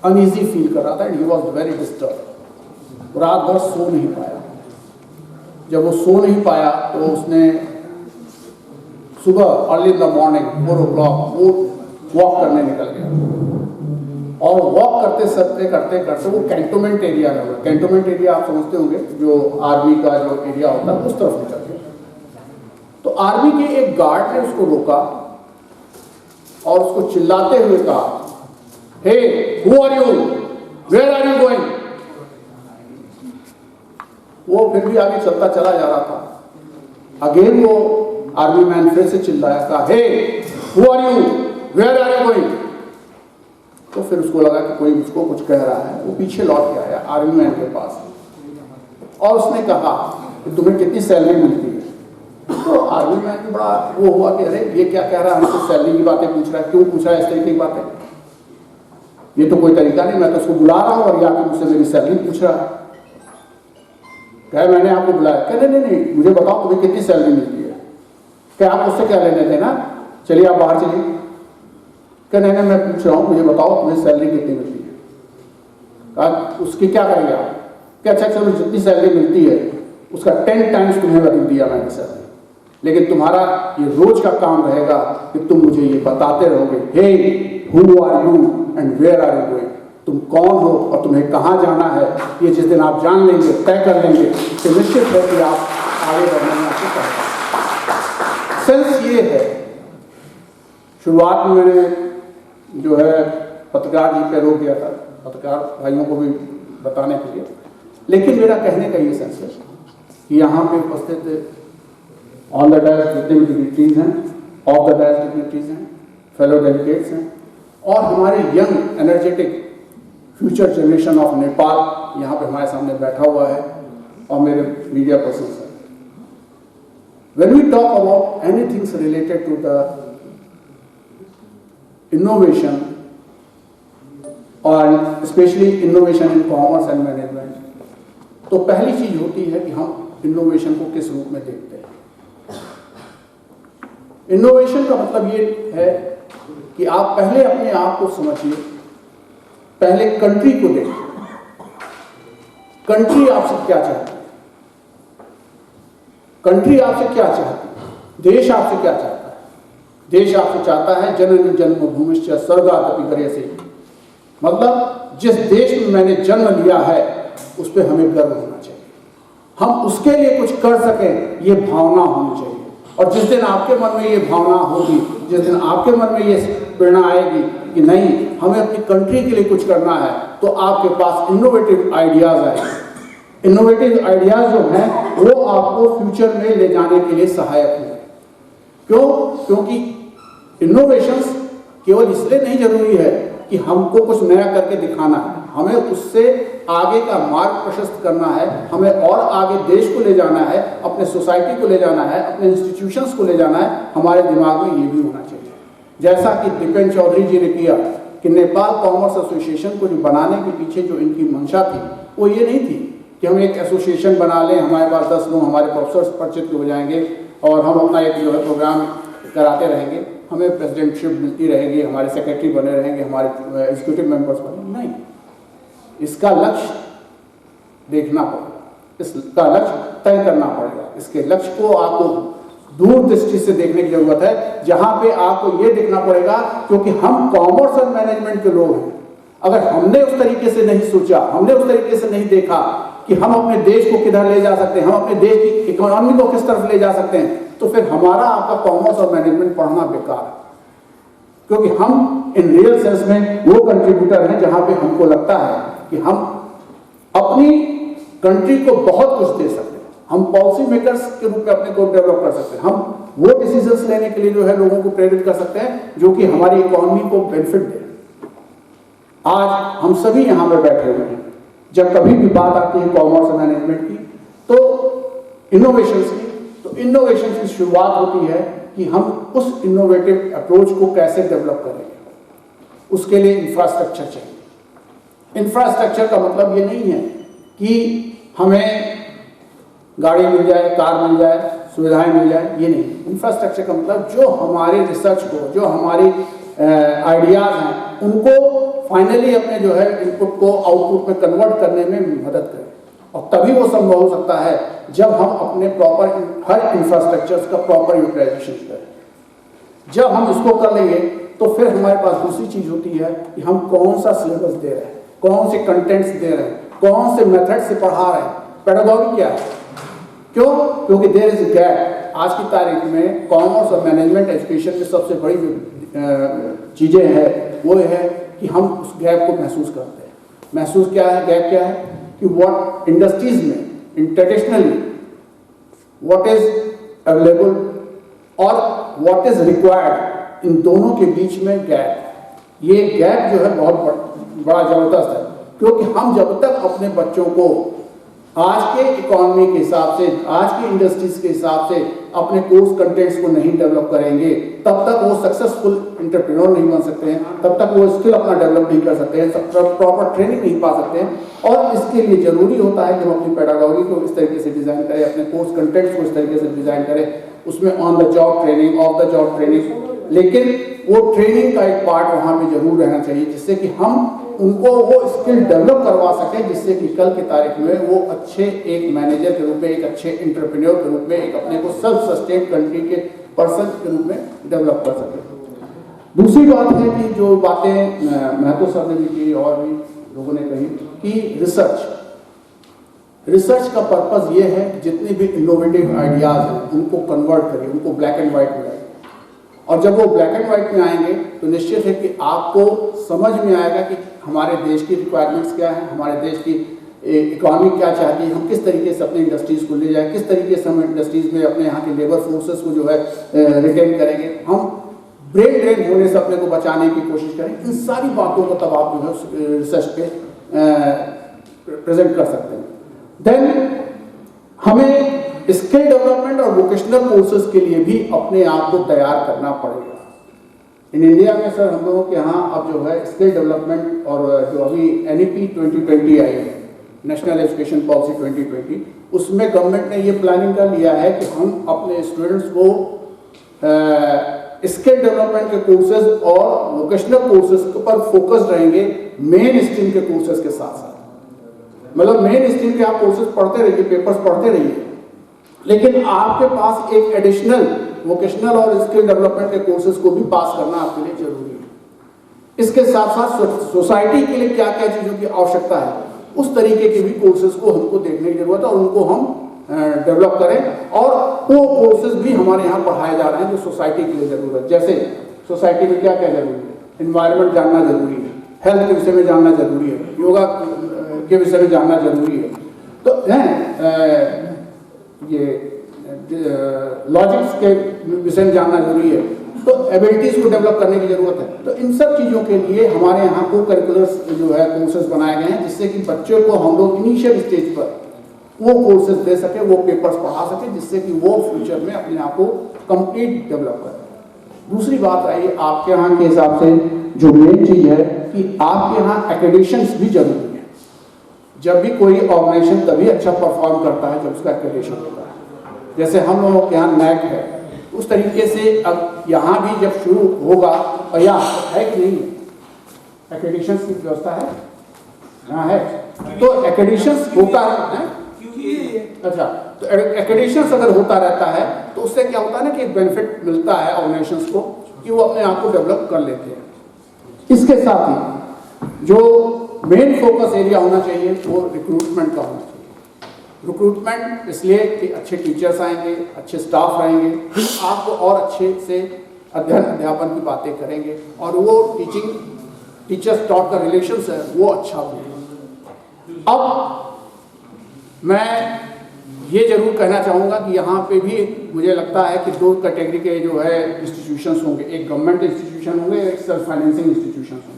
Uneasy feel कर रहा था and he was very disturb. रात भर सो नहीं पाया। जब वो सो नहीं पाया तो उसने सुबह early in the morning 4 o'clock वो वॉक करने निकल गया और वॉक करते करते वो कैंटोनमेंट एरिया में हुआ। कैंटोनमेंट एरिया आप समझते होंगे, जो आर्मी का जो एरिया होता है उस तरफ निकल गया। तो आर्मी के एक गार्ड ने उसको रोका और उसको चिल्लाते हुए कहा, hey who are you, where are you going. वो फिर भी आगे चलता चला जा रहा था। अगेन वो आर्मी मैन फिर से चिल्लाया, कहा, hey who are you, where are you going. तो फिर उसको लगा कि कोई मुझको कुछ कह रहा है। वो पीछे लौट के आया आर्मी मैन के पास और उसने कहा कि तुम्हें कितनी सैलरी मिलती है। तो आर्मी मैन भी बड़ा वो हुआ कि अरे ये क्या कह रहा है, हमसे सैलरी की बातें पूछ रहा है, क्यों पूछ रहा है इस तरीके की बातें, ये तो कोई तरीका नहीं, मैं तो उसको बुला रहा हूँ और ये आके मुझसे मेरी सैलरी पूछ रहा है। क्या मैंने आपको बुलाया? क्या नहीं, मुझे बताओ तुम्हें कितनी सैलरी मिलती है। क्या आप उससे क्या लेने थे ना, चलिए आप बाहर चलिए। क्या नहीं मैं पूछ रहा हूँ, मुझे बताओ तुम्हें सैलरी कितनी मिलती है। कहा उसकी क्या करेंगे आप? क्या अच्छा चलो जितनी सैलरी मिलती है उसका 10 times तुम्हें बता दिया मैंने सैलरी, लेकिन तुम्हारा ये रोज का काम रहेगा कि तुम मुझे ये बताते रहोगे, hey who are you and where are you going. तुम कौन हो और तुम्हें कहाँ जाना है, ये जिस दिन आप जान लेंगे, तय कर लेंगे, तो निश्चित है कि आप आगे बढ़ने में आपको करेंगे। सेंस ये है, शुरुआत में मैंने जो है पत्रकार जी पे रोक दिया था, पत्रकार भाइयों को भी बताने के लिए, लेकिन मेरा कहने का ये सेंस है कि यहाँ पे उपस्थित ऑन द डायस जितने भी डिग्निटरीज हैं, ऑफ द डायस डिग्निटरीज हैं, फेलो डेलीगेट्स हैं और हमारे young energetic future generation of Nepal यहाँ पे हमारे सामने बैठा हुआ है और मेरे मीडिया पर्सन हैं। When we talk about anything related to the innovation और especially innovation in commerce and management, तो पहली चीज होती है कि हम इनोवेशन को किस रूप में देखते हैं। इनोवेशन का मतलब ये है कि आप पहले अपने आप को समझिए, पहले कंट्री को देखिए, कंट्री आपसे क्या चाहती है, कंट्री आपसे क्या चाहती है, देश आपसे क्या चाहता है। देश आपसे चाहता है जननी जन्मभूमिश्च स्वर्गादपि गरीयसे, मतलब जिस देश में मैंने जन्म लिया है उस पर हमें गर्व होना चाहिए, हम उसके लिए कुछ कर सकें, ये भावना होनी चाहिए। और जिस दिन आपके मन में ये भावना होगी, जिस दिन आपके मन में ये प्रेरणा आएगी कि नहीं हमें अपनी कंट्री के लिए कुछ करना है, तो आपके पास इनोवेटिव आइडियाज आएंगे। इनोवेटिव आइडियाज जो हैं वो आपको फ्यूचर में ले जाने के लिए सहायक होंगे। क्यों? क्योंकि इनोवेशंस केवल इसलिए नहीं जरूरी है कि हमको कुछ नया करके दिखाना है, हमें उससे आगे का मार्ग प्रशस्त करना है, हमें और आगे देश को ले जाना है, अपने सोसाइटी को ले जाना है, अपने इंस्टीट्यूशंस को ले जाना है। हमारे दिमाग में ये भी होना चाहिए, जैसा कि दीपेन चौधरी जी ने किया कि नेपाल कॉमर्स एसोसिएशन को जो बनाने के पीछे जो इनकी मंशा थी वो ये नहीं थी कि हम एक एसोसिएशन बना लें, हमारे पास 10 लोग हमारे प्रोफेसर्स परिचित हो जाएंगे और हम अपना एक जो है प्रोग्राम कराते रहेंगे, हमें प्रेसिडेंटशिप मिलती रहेगी, हमारे सेक्रेटरी बने रहेंगे, हमारे एग्जीक्यूटिव मेंबर्स बने। नहीं, इसका लक्ष्य देखना पड़ेगा, इसका लक्ष्य तय करना पड़ेगा। इसके लक्ष्य को आपको दूरदृष्टि से देखने की जरूरत है, जहां पे आपको ये देखना पड़ेगा, क्योंकि हम कॉमर्स और मैनेजमेंट के लोग हैं। अगर हमने उस तरीके से नहीं सोचा, हमने उस तरीके से नहीं देखा कि हम अपने देश को किधर ले जा सकते हैं, हम अपने देश की इकोनॉमी को किस तरफ ले जा सकते हैं, तो फिर हमारा आपका कॉमर्स और मैनेजमेंट पढ़ना बेकार है। क्योंकि हम इन रियल सेंस में वो कंट्रीब्यूटर हैं जहां पे हमको लगता है कि हम अपनी कंट्री को बहुत कुछ दे सकते हैं, हम पॉलिसी मेकर्स के रूप में अपने को डेवलप कर सकते हैं, हम वो डिसीजंस लेने के लिए जो है लोगों को प्रेरित कर सकते हैं जो कि हमारी इकोनॉमी को बेनिफिट दे। आज हम सभी यहाँ पे बैठे हुए हैं, जब कभी भी बात आती है कॉमर्स और मैनेजमेंट की तो इनोवेशंस की, तो इनोवेशन की शुरुआत होती है कि हम उस इनोवेटिव अप्रोच को कैसे डेवलप करेंगे। उसके लिए इंफ्रास्ट्रक्चर चाहिए। इंफ्रास्ट्रक्चर का मतलब ये नहीं है कि हमें गाड़ी मिल जाए, कार मिल जाए, सुविधाएं मिल जाए, ये नहीं। इंफ्रास्ट्रक्चर का मतलब जो हमारे रिसर्च को, जो हमारी आइडियाज हैं उनको फाइनली अपने जो है इनपुट को आउटपुट में कन्वर्ट करने में मदद करें। और तभी वो संभव हो सकता है जब हम अपने प्रॉपर हर इंफ्रास्ट्रक्चर्स का प्रॉपर यूटिलाइजेशन करें। जब हम इसको कर लेंगे तो फिर हमारे पास दूसरी चीज होती है कि हम कौन सा सिलेबस दे रहे हैं, कौन से कंटेंट्स दे रहे हैं, कौन से मेथड से पढ़ा रहे हैं, पेडागॉजी क्या है। क्यों? क्योंकि देयर इज गैप। आज की तारीख में कॉमर्स और मैनेजमेंट एजुकेशन में सबसे बड़ी जो चीजें हैं वो है कि हम उस गैप को महसूस करते हैं। महसूस क्या है, गैप क्या है कि व्हाट इंडस्ट्रीज में इन ट्रेडिशनली व्हाट इज अवेलेबल और व्हाट इज रिक्वायर्ड, इन दोनों के बीच में गैप। ये गैप जो है बहुत बड़ा जबरदस्त है, क्योंकि हम जब तक अपने बच्चों को आज के इकोनॉमी के हिसाब से, आज की इंडस्ट्रीज के हिसाब से अपने कोर्स कंटेंट्स को नहीं डेवलप करेंगे, तब तक वो सक्सेसफुल एंटरप्रेन्योर नहीं बन सकते हैं, तब तक वो स्किल अपना डेवलप नहीं कर सकते हैं, प्रॉपर ट्रेनिंग नहीं पा सकते हैं। और इसके लिए जरूरी होता है कि हम अपनी पेडागॉजी को इस तरीके से डिजाइन करें, अपने कोर्स कंटेंट्स को इस तरीके से डिजाइन करें, उसमें on the job training, of the job training, लेकिन वो ट्रेनिंग का एक पार्ट वहाँ पे जरूर रहना चाहिए, जिससे कि हम उनको वो स्किल डेवलप करवा सकें, जिससे कि कल की तारीख में वो अच्छे एक मैनेजर के रूप में, एक अच्छे एंटरप्रेन्योर के रूप में, एक अपने को सेल्फ सस्टेन कंट्री के पर्सन के रूप में डेवलप कर सकें। दूसरी बात है कि जो बातें महतो सर ने भी की और भी लोगों ने कही कि रिसर्च का पर्पस ये है जितने भी इनोवेटिव आइडियाज हैं उनको कन्वर्ट करिए, उनको ब्लैक एंड व्हाइट में लाइए। और जब वो ब्लैक एंड व्हाइट में आएंगे तो निश्चित है कि आपको समझ में आएगा कि हमारे देश की रिक्वायरमेंट्स क्या है, हमारे देश की इकोनॉमी क्या चाहती है, हम किस तरीके से अपनी इंडस्ट्रीज को ले जाएं, किस तरीके से हम इंडस्ट्रीज में अपने यहाँ के लेबर फोर्सेस को जो है रिटेन करेंगे, हम ब्रेन ड्रेन होने से अपने को बचाने की कोशिश करें। इन सारी बातों को तब आप जो है रिसर्च पे प्रेजेंट कर सकते हैं। देन हमें स्किल डेवलपमेंट और वोकेशनल कोर्सेज के लिए भी अपने आप को तैयार करना पड़ेगा। इन इंडिया में सर हम लोगों के यहाँ अब जो है स्किल डेवलपमेंट और जो अभी NEP 2020 आई है, नेशनल एजुकेशन पॉलिसी 2020, उसमें गवर्नमेंट ने ये प्लानिंग कर लिया है कि हम अपने स्टूडेंट्स को स्किल डेवलपमेंट के कोर्सेज और वोकेशनल कोर्सेज पर फोकस रहेंगे मेन स्ट्रीम के कोर्सेज के साथ साथ। मतलब मेन स्ट्रीम के आप कोर्सेज पढ़ते रहिए, पेपर्स पढ़ते रहिए, लेकिन आपके पास एक एडिशनल वोकेशनल और स्किल डेवलपमेंट के कोर्सेज को भी पास करना आपके लिए जरूरी है। इसके साथ साथ सोसाइटी के लिए क्या क्या चीज़ों की आवश्यकता है, उस तरीके के भी कोर्सेज को हमको देखने की जरूरत है और उनको हम डेवलप करें। और वो कोर्सेज भी हमारे यहाँ पढ़ाए जा रहे हैं जो सोसाइटी के लिए जरूरत है। जैसे सोसाइटी में क्या क्या जरूरी है, इन्वायरमेंट जानना जरूरी है, हेल्थ के विषय में जानना जरूरी है, योगा के विषय में जानना जरूरी है, तो ये लॉजिक्स के विषय में जानना जरूरी है, तो एबिलिटीज को डेवलप करने की जरूरत है। तो इन सब चीज़ों के लिए हमारे यहाँ को करिकुलर्स जो है कोर्सेज बनाए गए हैं, जिससे कि बच्चों को हम लोग इनिशियल स्टेज पर वो कोर्सेज दे सके, वो पेपर्स पढ़ा सके, जिससे कि वो फ्यूचर में अपने आप को कंप्लीट डेवलप करे। दूसरी बात आई आपके यहाँ के हिसाब से जो मेन चीज़ है कि आपके यहाँ एक्रेडिशंस भी जरूरी है। जब भी कोई ऑर्गेनाइजेशन तभी अच्छा परफॉर्म करता है जब उसका एक्रेडिशन होता है। जैसे हम लोगों के यहाँ NAAC है, उस तरीके से अब यहाँ भी जब शुरू होगा, और यहाँ है कि नहीं एक्रेडिशन की व्यवस्था है, यहाँ है, तो एक्रेडिशन होता है। अच्छा, तो एक्रेडिशन अगर होता रहता है तो उससे क्या होता है ना कि एक बेनिफिट मिलता है ऑर्गेनाइजेशंस को कि वो अपने आप को डेवलप कर लेते हैं। इसके साथ ही जो मेन फोकस एरिया होना चाहिए वो रिक्रूटमेंट का होना चाहिए। रिक्रूटमेंट इसलिए कि अच्छे टीचर्स आएंगे, अच्छे स्टाफ रहेंगे, आपको और अच्छे से अध्यापन की बातें करेंगे और वो टीचर्स टॉट का रिलेशंस है वो अच्छा होगा। अब मैं ये जरूर कहना चाहूँगा कि यहाँ पे भी मुझे लगता है कि दो कैटेगरी के जो है इंस्टीट्यूशंस होंगे, एक गवर्नमेंट इंस्टीट्यूशन होंगे, एक सेल्फ फाइनेंसिंग इंस्टीट्यूशन होंगे।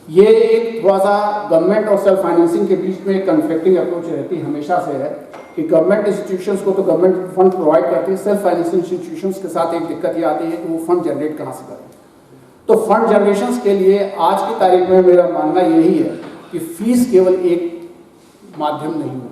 ये एक थोड़ा सा गवर्नमेंट और सेल्फ फाइनेंसिंग के बीच में एक कन्फ्लिक्टिंग अप्रोच रहती हमेशा से है कि गवर्नमेंट इंस्टीट्यूशंस को तो गवर्नमेंट फंड प्रोवाइड करती है, सेल्फ फाइनेंसिंग इंस्टीट्यूशंस के साथ एक दिक्कत ये आती है कि वो फंड जनरेट कहाँ से करें। तो फंड जनरेशन के लिए आज की तारीख में मेरा मानना यही है कि फीस केवल एक माध्यम नहीं है।